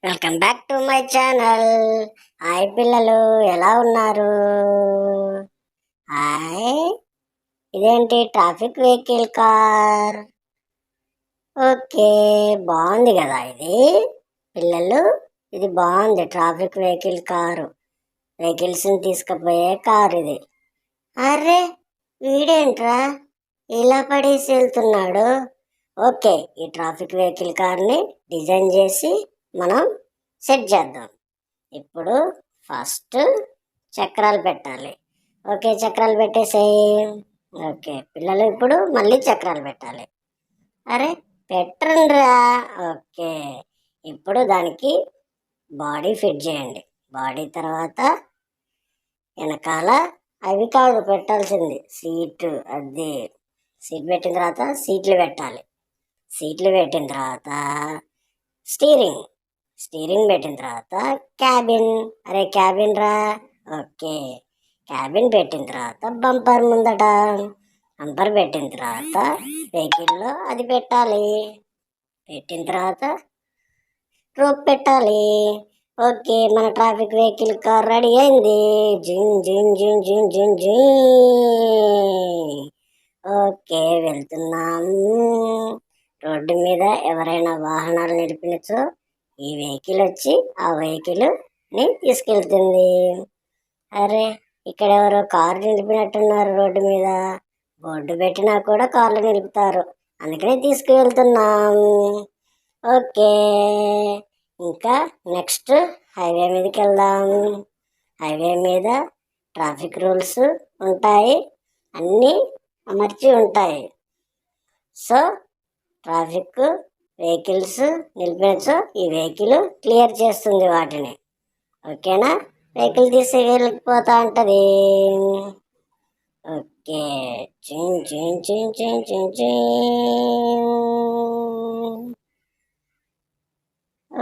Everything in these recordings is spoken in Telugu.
Welcome back to my channel. Hi పిల్లలు, ఎలా ఉన్నారు? హాయ్. ఇదేంటి ట్రాఫిక్ వెహికల్ కార్? ఓకే, బాగుంది కదా ఇది పిల్లలు. ఇది బాగుంది, ట్రాఫిక్ వెహికల్ కారు. వెహికల్స్ని తీసుకుపోయే కార్ ఇది. అరే, వీడేంట్రా ఇలా పడేసి వెళ్తున్నాడు? ఓకే, ఈ ట్రాఫిక్ వెహికల్ కార్ని డిజైన్ చేసి మనం సెట్ చేద్దాం. ఇప్పుడు ఫస్ట్ చక్రాలు పెట్టాలి. ఓకే, చక్రాలు పెట్టేసేయి. ఓకే పిల్లలు, ఇప్పుడు మళ్ళీ చక్రాలు పెట్టాలి. అరే పెట్టండిరా. ఓకే, ఇప్పుడు దానికి బాడీ ఫిట్ చేయండి. బాడీ తర్వాత వెనకాల అవి కాదు పెట్టాల్సింది, సీటు. అది సీట్ పెట్టిన తర్వాత సీట్లు పెట్టాలి. సీట్లు పెట్టిన తర్వాత స్టీరింగ్ పెట్టిన తర్వాత క్యాబిన్. అరే క్యాబిన్ రా. ఓకే, క్యాబిన్ పెట్టిన తర్వాత బంపర్ ముందట. బంపర్ పెట్టిన తర్వాత వెహికల్లో అది పెట్టాలి. పెట్టిన తర్వాత రోప్ పెట్టాలి. ఓకే, మన ట్రాఫిక్ వెహికల్ కార్ రెడీ అయింది. జిన్ జిన్ జిన్ జిన్ జిన్ జిన్. ఓకే, వెళ్తున్నాము. రోడ్డు మీద ఎవరైనా వాహనాలు నడిపినచో ఈ వెహికల్ వచ్చి ఆ వెహికల్ని తీసుకెళ్తుంది. అరే, ఇక్కడ ఎవరో కారు నిలిపినట్టున్నారు రోడ్డు మీద. బోర్డు పెట్టినా కూడా కార్లు నిలుపుతారు, అందుకనే తీసుకువెళ్తున్నాం. ఓకే, ఇంకా నెక్స్ట్ హైవే మీదకి వెళ్దాం. హైవే మీద ట్రాఫిక్ రూల్స్ ఉంటాయి, అన్నీ అమర్చి ఉంటాయి. సో ట్రాఫిక్ వెహికల్స్ నిలిపేచ్చు, ఈ వెహికల్ క్లియర్ చేస్తుంది వాటిని. ఓకేనా? వెహికల్ తీసుకెళ్ళిపోతా ఉంటుంది. ఓకే, చిన్ చిన్ చిన్ చిన్ చిన్ చిన్.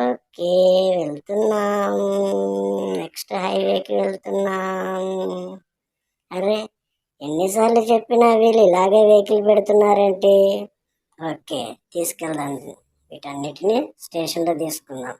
ఓకే, వెళ్తున్నాం. నెక్స్ట్ హైవేకి వెళ్తున్నాం. అరే, ఎన్నిసార్లు చెప్పినా వీళ్ళు ఇలాగే వెహికల్ పెడుతున్నారేంటి? ఓకే, తీసుకెళ్దాం. వీటన్నిటిని స్టేషన్లో తీసుకుందాం.